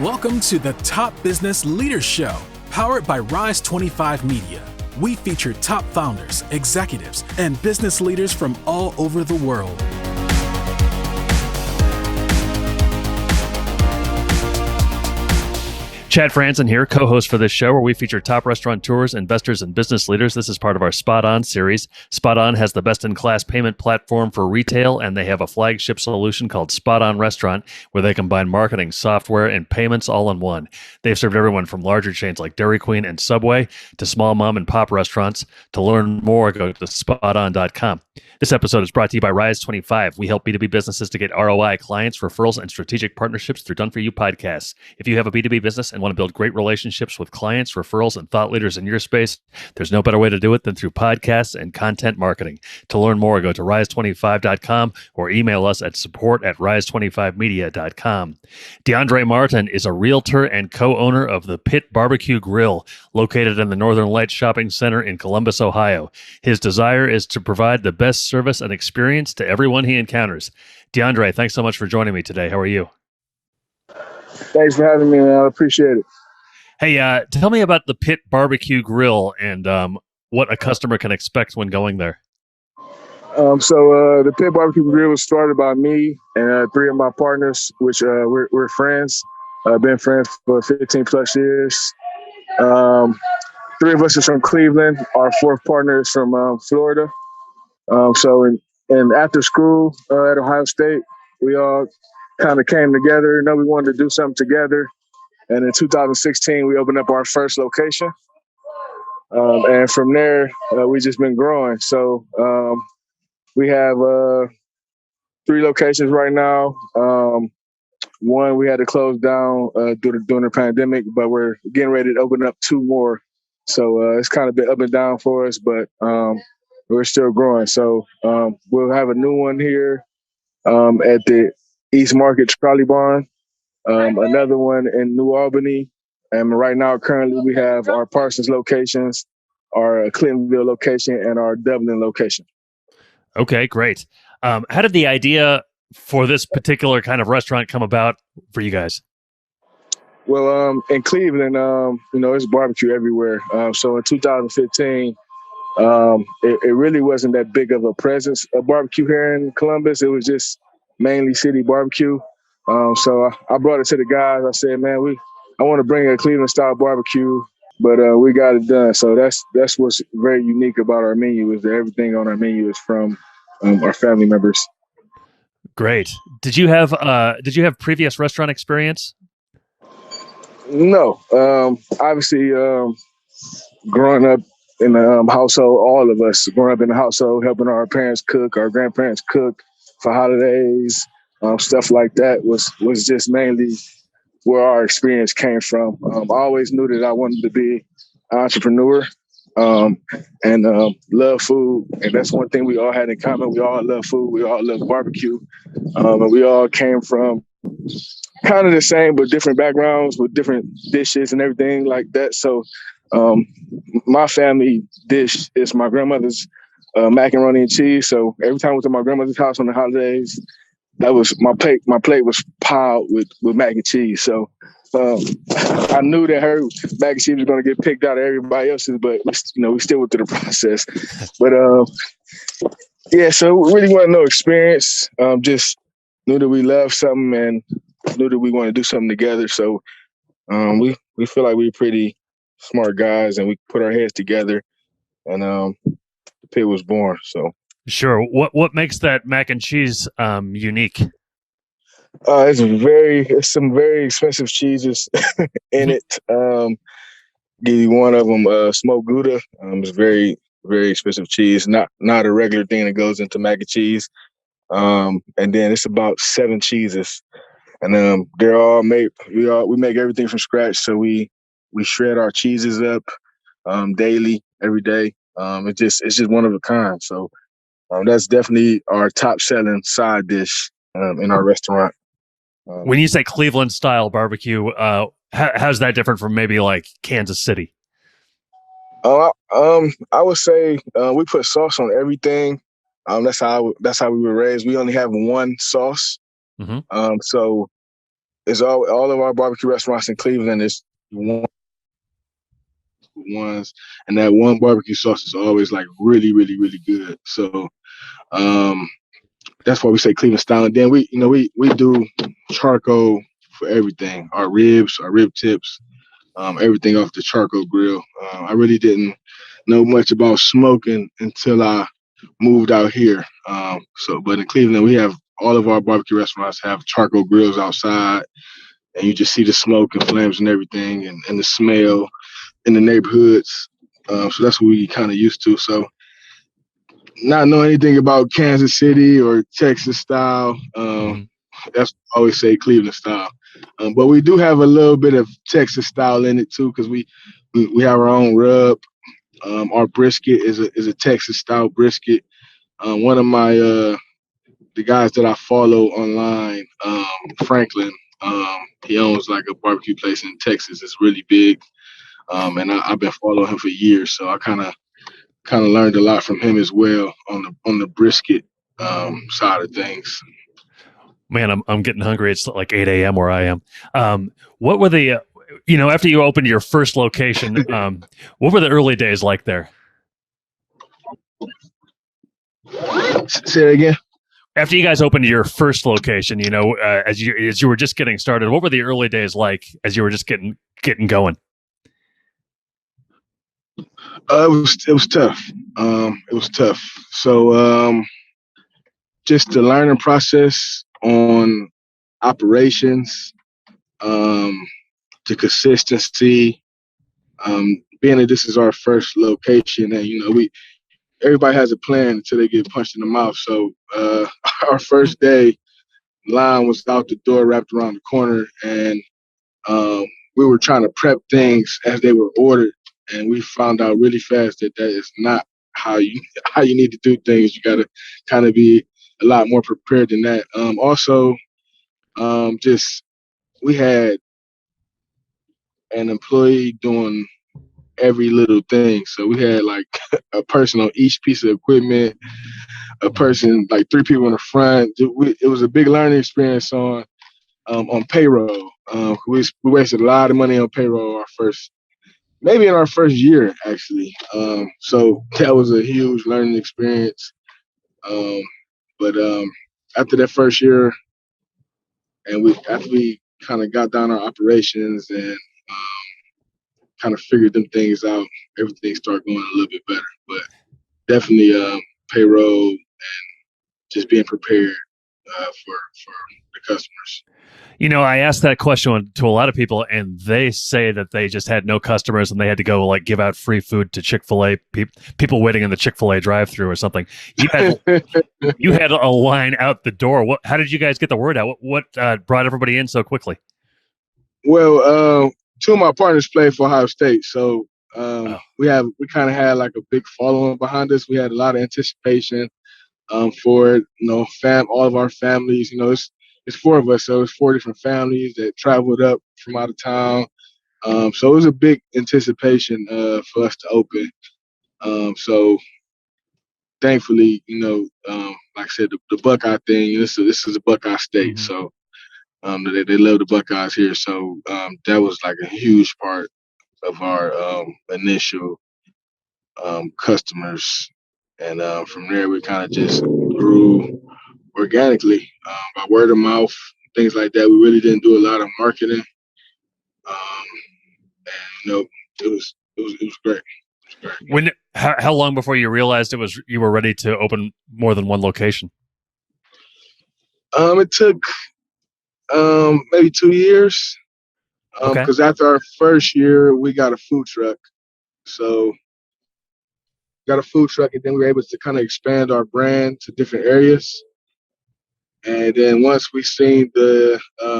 Welcome to the Top Business Leaders Show, powered by Rise 25 Media. We feature top founders, executives, and business leaders from all over the world. Chad Franzen here, co-host for this show where we feature top restaurateurs, investors, and business leaders. This is part of our SpotOn series. SpotOn has the best-in-class payment platform for retail, and they have a flagship solution called SpotOn Restaurant, where they combine marketing, software, and payments all in one. They've served everyone from larger chains like Dairy Queen and Subway to small mom-and-pop restaurants. To learn more, go to SpotOn.com. This episode is brought to you by Rise 25. We help B2B businesses to get ROI, clients, referrals, and strategic partnerships through Done For You podcasts. If you have a B2B business and want to build great relationships with clients, referrals, and thought leaders in your space, there's no better way to do it than through podcasts and content marketing. To learn more, go to rise25.com or email us at support@rise25media.com. D'Andre Martin is a realtor and co-owner of the Pit BBQ Grille, located in the Northern Lights Shopping Center in Columbus, Ohio. His desire is to provide the best service and experience to everyone he encounters. D'Andre, thanks so much for joining me today. How are you? Thanks for having me, man. I appreciate it. Hey, tell me about the Pit BBQ Grille and what a customer can expect when going there. The Pit BBQ Grille was started by me and three of my partners, which we're friends. Been friends for 15 plus years. Three of us is from Cleveland. Our fourth partner is from Florida. And after school at Ohio State, we all kind of came together. We wanted to do something together. And in 2016, we opened up our first location. And from there, we just been growing. So we have three locations right now. One we had to close down during the pandemic, but we're getting ready to open up two more. So it's kind of been up and down for us, but we're still growing. So we'll have a new one here at the East Market Trolley Barn, another one in New Albany. And right now, currently, we have our Parsons locations, our Clintonville location, and our Dublin location. Okay, great. How did the idea for this particular kind of restaurant come about for you guys? Well, in Cleveland, it's barbecue everywhere. So in 2015, it really wasn't that big of a presence of barbecue here in Columbus. It was just mainly city barbecue. So I brought it to the guys. I said, man, I want to bring a Cleveland style barbecue, but we got it done. So that's what's very unique about our menu, is that everything on our menu is from our family members. Great. Did you have previous restaurant experience? No. Obviously, growing up in the household, all of us growing up in the household, helping our parents cook, our grandparents cook for holidays, stuff like that was just mainly where our experience came from. I always knew that I wanted to be an entrepreneur and love food. And that's one thing we all had in common. We all love food. We all love barbecue. And we all came from kind of the same, but different backgrounds with different dishes and everything like that. So my family dish is my grandmother's macaroni and cheese. So every time I went to my grandmother's house on the holidays, that was my plate. My plate was piled with mac and cheese. So I knew that her mac and cheese was going to get picked out of everybody else's, but we still went through the process. But so we really wanted no experience. Just knew that we loved something and knew that we wanted to do something together. So we feel like we're pretty smart guys, and we put our heads together, and the Pit was born. So. Sure. What makes that mac and cheese unique? It's some very expensive cheeses in it. Give you one of them, smoked Gouda. It's very, very expensive cheese. Not a regular thing that goes into mac and cheese. And then it's about 7 cheeses, and they're all made. We make everything from scratch. So we shred our cheeses up daily, every day. It's just one of a kind. So. That's definitely our top selling side dish in our restaurant. When you say Cleveland style barbecue, how's that different from maybe like Kansas City? I would say we put sauce on everything. That's how we were raised. We only have one sauce. Mm-hmm. So It's all of our barbecue restaurants in Cleveland is ones, and that one barbecue sauce is always like really, really, really good. So that's why we say Cleveland style. And then we do charcoal for everything. Our ribs, our rib tips, everything off the charcoal grill. I really didn't know much about smoking until I moved out here. But in Cleveland, we have all of our barbecue restaurants have charcoal grills outside, and you just see the smoke and flames and everything, and the smell in the neighborhoods. So that's what we kind of used to. So not knowing anything about Kansas City or Texas style, that's I always say Cleveland style. But we do have a little bit of Texas style in it too, because we have our own rub. Our brisket is a Texas style brisket. One of my the guys that I follow online, Franklin, he owns like a barbecue place in Texas. It's really big, and I've been following him for years. So I kind of learned a lot from him as well on the brisket side of things. Man, I'm getting hungry. It's like 8 a.m. where I am. What were the after you opened your first location, what were the early days like there? Say it again. After you guys opened your first location, as you were just getting started, what were the early days like as you were just getting going? It was tough. It was tough. So just the learning process on operations, the consistency, being that this is our first location, and everybody has a plan until they get punched in the mouth. So our first day, line was out the door, wrapped around the corner, and we were trying to prep things as they were ordered, and we found out really fast that is not how you need to do things. You got to kind of be a lot more prepared than that. Also, just we had an employee doing every little thing. So we had like a person on each piece of equipment, a person, like 3 people in the front. It was a big learning experience on payroll. We wasted a lot of money on payroll maybe in our first year, actually. So that was a huge learning experience. But after that first year, and after we kind of got down our operations and kind of figured them things out, everything started going a little bit better. But definitely payroll and just being prepared for the customers. I asked that question to a lot of people, and they say that they just had no customers and they had to go like give out free food to Chick-fil-A people waiting in the Chick-fil-A drive-through or something. You had a line out the door. How did you guys get the word out? What brought everybody in so quickly? Well, 2 of my partners played for Ohio State, so we kind of had like a big following behind us. We had a lot of anticipation for it. All of our families. It's 4 of us, so it's 4 different families that traveled up from out of town. So it was a big anticipation for us to open. So thankfully, like I said, the Buckeye thing. This is a Buckeye state, so they love the Buckeyes here. So that was like a huge part of our initial customers, and from there we kind of just grew organically by word of mouth, things like that. We really didn't do a lot of marketing, and it was great. How long before you realized you were ready to open more than one location? It took maybe 2 years, because after our first year we got a food truck. So got a food truck, and then we were able to kind of expand our brand to different areas. And then once we seen the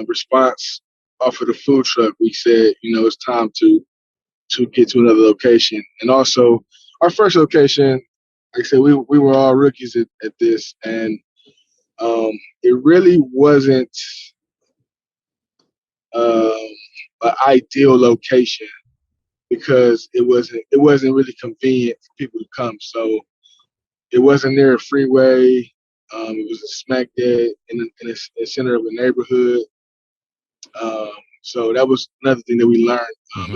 response off of the food truck, we said, it's time to get to another location. And also, our first location, like I said, we were all rookies at this, and it really wasn't an ideal location because it wasn't really convenient for people to come. So it wasn't near a freeway. It was a smack dead in the center of a neighborhood. Um, so that was another thing that we learned.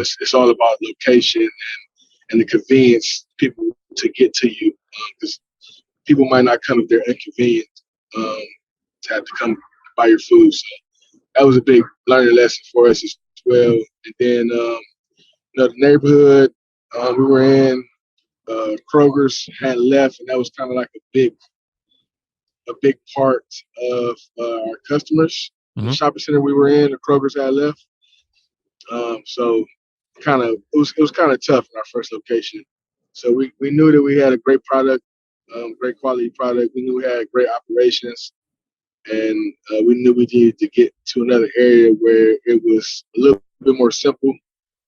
It's all about location and the convenience people to get to you, because people might not come if they're inconvenient to have to come buy your food. So that was a big learning lesson for us as well. And then the neighborhood we were in, Kroger's had left, and that was kind of like a big part of our customers. The shopping center we were in, the Kroger's had left. So it was kind of tough in our first location. So we knew that we had a great product, great quality product. We knew we had great operations, and we knew we needed to get to another area where it was a little bit more simple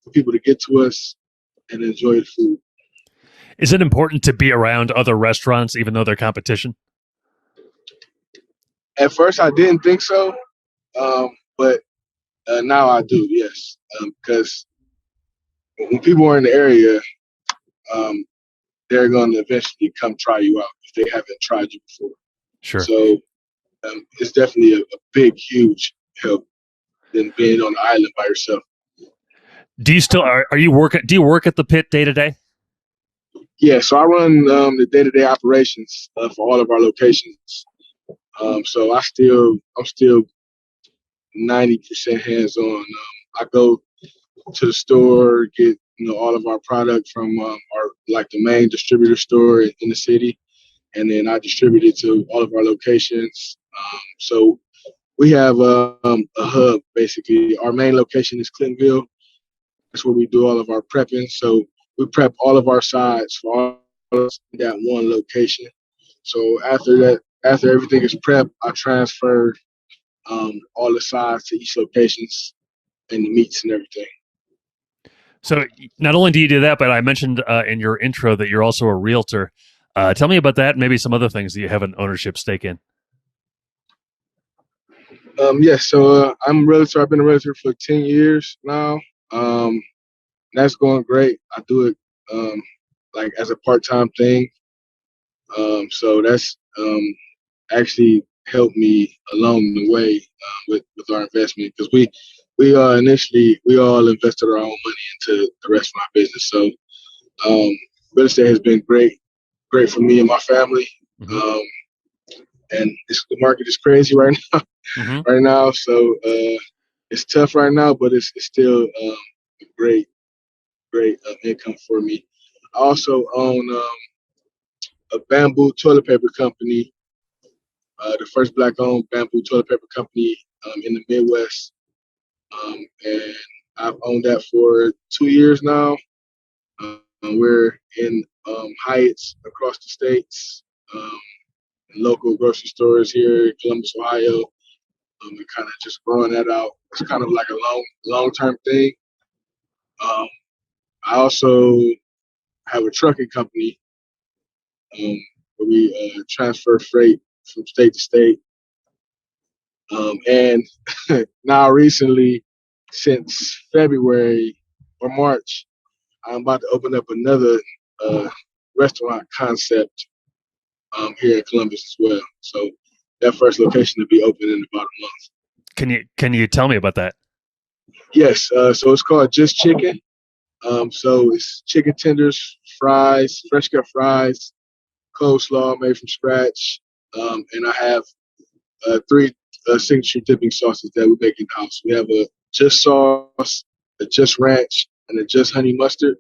for people to get to us and enjoy the food. Is it important to be around other restaurants, even though they're competition? At first, I didn't think so, but now I do, yes. Because when people are in the area, they're going to eventually come try you out if they haven't tried you before. Sure. So it's definitely a big, huge help than being on the island by yourself. Do you still are you working? Do you work at the Pit day to day? Yeah, so I run the day-to-day operations for all of our locations. So I'm still 90% hands-on. I go to the store, get all of our product from our the main distributor store in the city, and then I distribute it to all of our locations. So we have a hub basically. Our main location is Clintonville. That's where we do all of our prepping. So we prep all of our sides for all of that one location. So after everything is prepped, I transfer all the sides to each locations and the meats and everything. So not only do you do that, but I mentioned in your intro that you're also a realtor. Tell me about that and maybe some other things that you have an ownership stake in. Yes, so I'm a realtor. I've been a realtor for 10 years now. That's going great. I do it as a part-time thing. So that's actually helped me along the way with our investment, because we initially all invested our own money into the restaurant business. So real estate has been great for me and my family. And the market is crazy right now. Right now, so it's tough right now, but it's still great income for me. I also own a bamboo toilet paper company, the first Black-owned bamboo toilet paper company in the Midwest, and I've owned that for 2 years now. We're in Hyatts across the states, local grocery stores here in Columbus, Ohio. And kind of just growing that out. It's kind of like a long-term thing. I also have a trucking company where we transfer freight from state to state. And now recently, since February or March, I'm about to open up another restaurant concept here in Columbus as well. So that first location will be open in about a month. Can you tell me about that? Yes. So it's called Just Chicken. So it's chicken tenders, fries, fresh cut fries, coleslaw made from scratch, and I have 3 signature dipping sauces that we make in the house. We have a Just sauce, a Just ranch, and a Just honey mustard.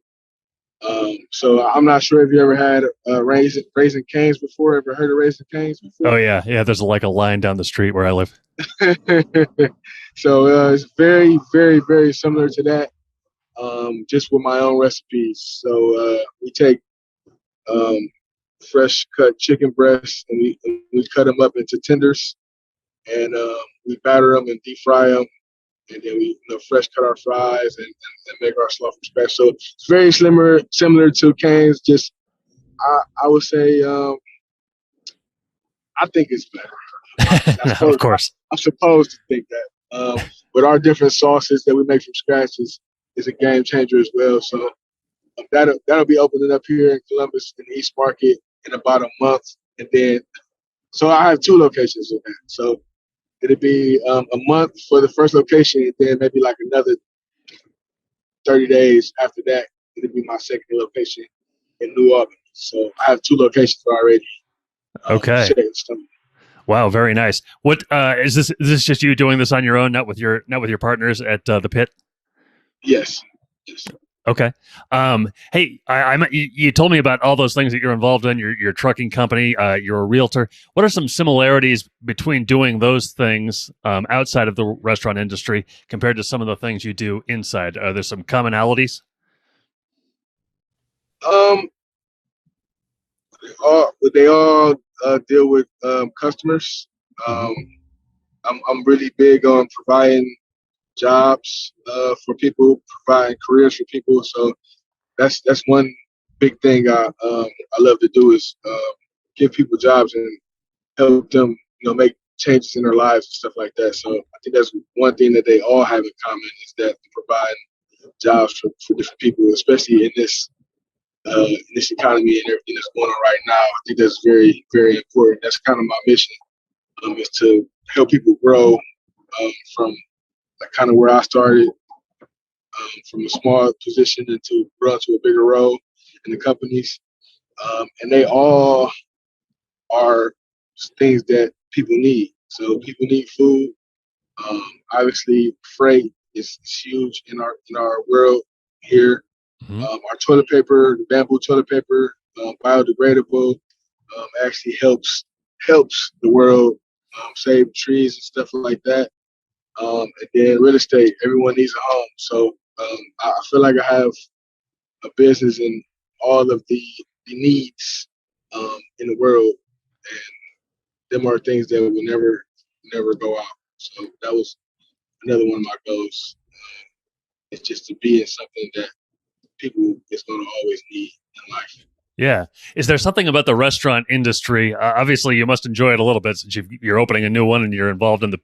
So I'm not sure if you ever had Raising Cane's before. Ever heard of Raising Cane's before? Oh yeah. There's like a line down the street where I live. So it's very, very, very similar to that, just with my own recipes. So we take fresh cut chicken breasts and we cut them up into tenders, and we batter them and deep fry them, and then we fresh cut our fries and make our slaw from scratch. So it's very similar to Cane's. Just I would say I think it's better. Of course. I'm supposed to think that. With our different sauces that we make from scratch is a game changer as well. So that'll be opening up here in Columbus in the East Market in about a month, and then so I have 2 locations of that. So it'd be a month for the first location, and then maybe like another 30 days after that, it'd be my second location in New Albany. So I have 2 locations already. Okay. Set in stone. Wow, very nice. What is this? Is this just you doing this on your own, not with your partners at the Pit? Yes. Yes. Okay. Hey, you told me about all those things that you're involved in. Your trucking company. You're a realtor. What are some similarities between doing those things outside of the restaurant industry compared to some of the things you do inside? Are there some commonalities? Um, they all deal with customers. Um, I'm really big on providing jobs for people, providing careers for people. So that's one big thing I love to do is give people jobs and help them, make changes in their lives and stuff like that. So I think that's one thing that they all have in common is that they provide jobs for different people, especially in this economy and everything that's going on right now. I think that's very, very important. That's kind of my mission, is to help people grow from like kind of where I started, from a small position into grow to a bigger role in the companies. And they all are things that people need. So people need food. Obviously, freight is huge in our world here. Our toilet paper, the bamboo toilet paper, biodegradable, actually helps the world save trees and stuff like that. And then real estate, everyone needs a home. So I feel like I have a business in all of the needs in the world, and them are things that will never go out. So that was another one of my goals. It's just to be in something that people is going to always need in life. Yeah. Is there something about the restaurant industry? Obviously, you must enjoy it a little bit since you're opening a new one and you're involved in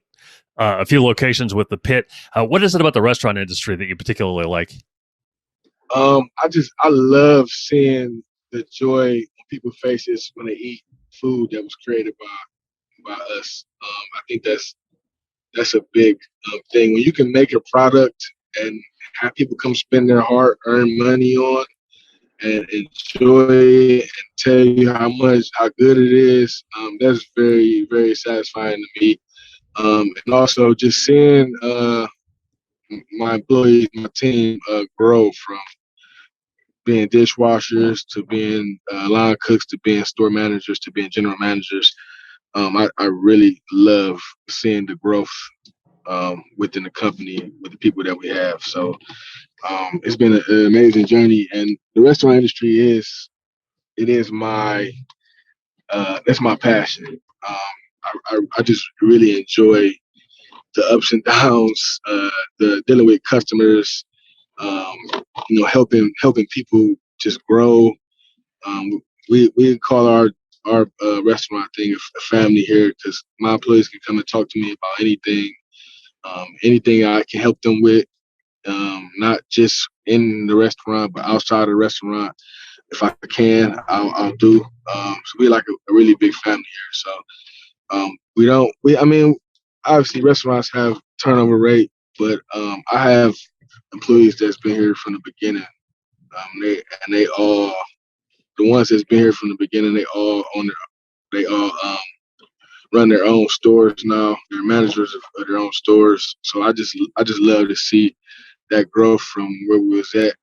a few locations with the Pit. What is it about the restaurant industry that you particularly like? I love seeing the joy on people's faces when they eat food that was created by us. I think that's a big thing when you can make a product and have people come spend their hard-earned money on and enjoy it and tell you how good it is. That's very, very satisfying to me. And also just seeing my employees, my team grow from being dishwashers to being line cooks to being store managers to being general managers. I really love seeing the growth within the company with the people that we have. So it's been an amazing journey, and the restaurant industry is my that's my passion. I just really enjoy the ups and downs, the dealing with customers, helping people just grow. We call our restaurant thing a family here because my employees can come and talk to me about anything, anything I can help them with, not just in the restaurant but outside of the restaurant. If I can, I'll do. So we're like a really big family here. So I mean, obviously restaurants have turnover rate, but I have employees that's been here from the beginning. They all, the ones that's been here from the beginning, they all run their own stores now. They're managers of their own stores. So I just love to see that growth from where we was at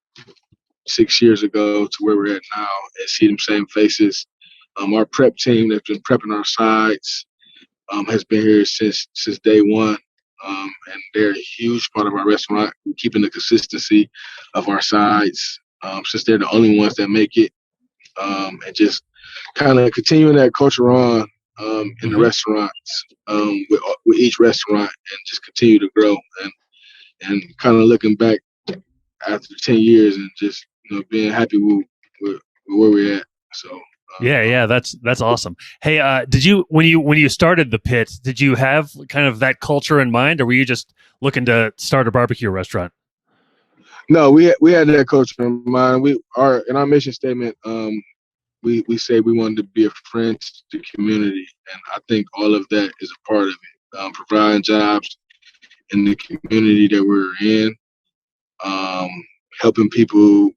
6 years ago to where we're at now and see them same faces. Our prep team that's been prepping our sides has been here since day one. And they're a huge part of our restaurant, keeping the consistency of our sides since they're the only ones that make it. And just kind of continuing that culture on in the restaurants with each restaurant and just continue to grow and kind of looking back after 10 years and just being happy with where we're at. So yeah, that's awesome. Hey, did you when you started the Pit, did you have kind of that culture in mind, or were you just looking to start a barbecue restaurant? No, we had that culture in mind. In our mission statement, we say we wanted to be a friend to the community, and I think all of that is a part of it. providing jobs in the community that we're in, helping people,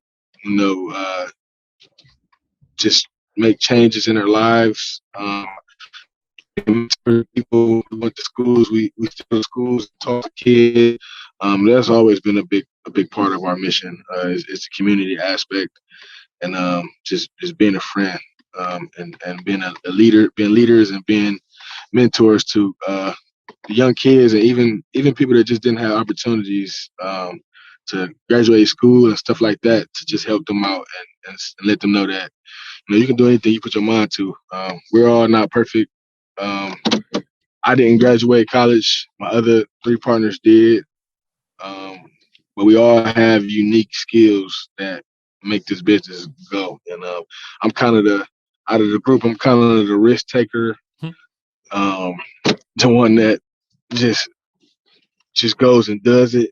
just make changes in their lives. For people who went to schools, we still go to schools, talk to kids. That's always been a big part of our mission. Is the community aspect, and just being a friend, and being a leader, being leaders, and being mentors to young kids, and even people that just didn't have opportunities to graduate school and stuff like that, to just help them out and let them know that you can do anything you put your mind to. We're all not perfect. I didn't graduate college. My other 3 partners did. But we all have unique skills that make this business go. And I'm kind of out of the group, I'm kind of the risk taker, the one that just goes and does it.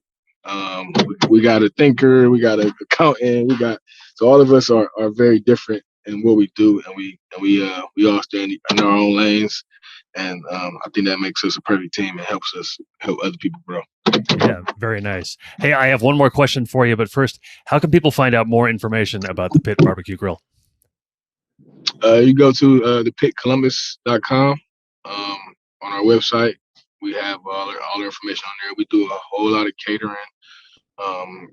We got a thinker, we got an accountant, so all of us are very different in what we do, and we all stand in our own lanes. And I think that makes us a perfect team and helps us help other people grow. Yeah, very nice. Hey, I have one more question for you, but first, how can people find out more information about the Pit BBQ Grill? You go to thepitcolumbus.com. On our website, we have all our information on there. We do a whole lot of catering.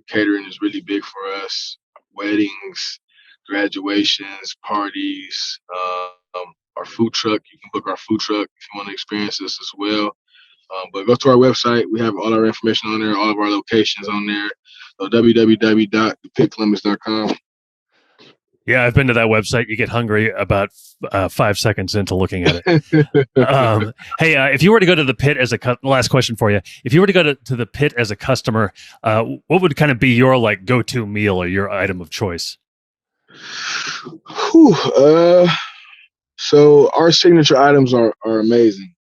Catering is really big for us. Weddings, graduations, parties. Our food truck, you can book our food truck if you want to experience this as well. But go to our website. We have all our information on there, all of our locations on there. So www.thepitcolumbus.com. Yeah, I've been to that website. You get hungry about 5 seconds into looking at it. Hey, if you were to go to the Pit as last question for you, if you were to go to the Pit as a customer, what would kind of be your go-to meal or your item of choice? So our signature items are amazing.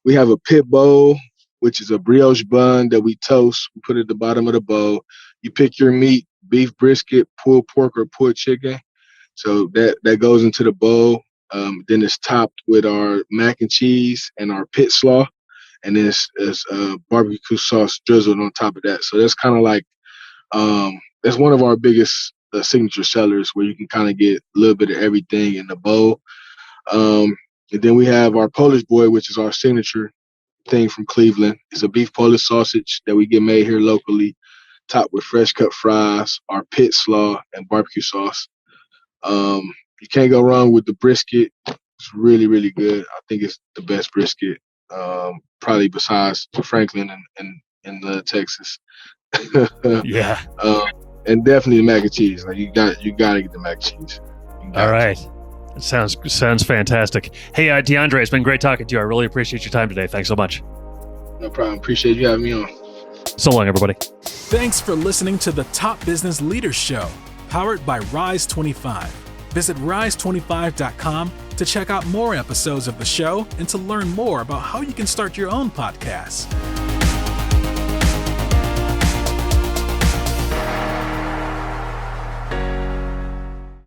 We have a pit bowl, which is a brioche bun that we toast. We put it at the bottom of the bowl. You pick your meat, beef brisket, pulled pork, or pulled chicken. So that goes into the bowl. Then it's topped with our mac and cheese and our pit slaw. And then it's barbecue sauce drizzled on top of that. So that's kind of like, that's one of our biggest signature sellers, where you can kind of get a little bit of everything in the bowl. And then we have our Polish boy, which is our signature thing from Cleveland. It's a beef Polish sausage that we get made here locally, topped with fresh cut fries, our pit slaw, and barbecue sauce. You can't go wrong with the brisket. It's really, really good. I think it's the best brisket, probably besides Franklin and Texas. Yeah. And definitely the mac and cheese. You got to get the mac and cheese. All right. It sounds fantastic. Hey, D'Andre, it's been great talking to you. I really appreciate your time today. Thanks so much. No problem. Appreciate you having me on. So long, everybody. Thanks for listening to the Top Business Leaders Show, powered by Rise 25. Visit rise25.com to check out more episodes of the show and to learn more about how you can start your own podcast.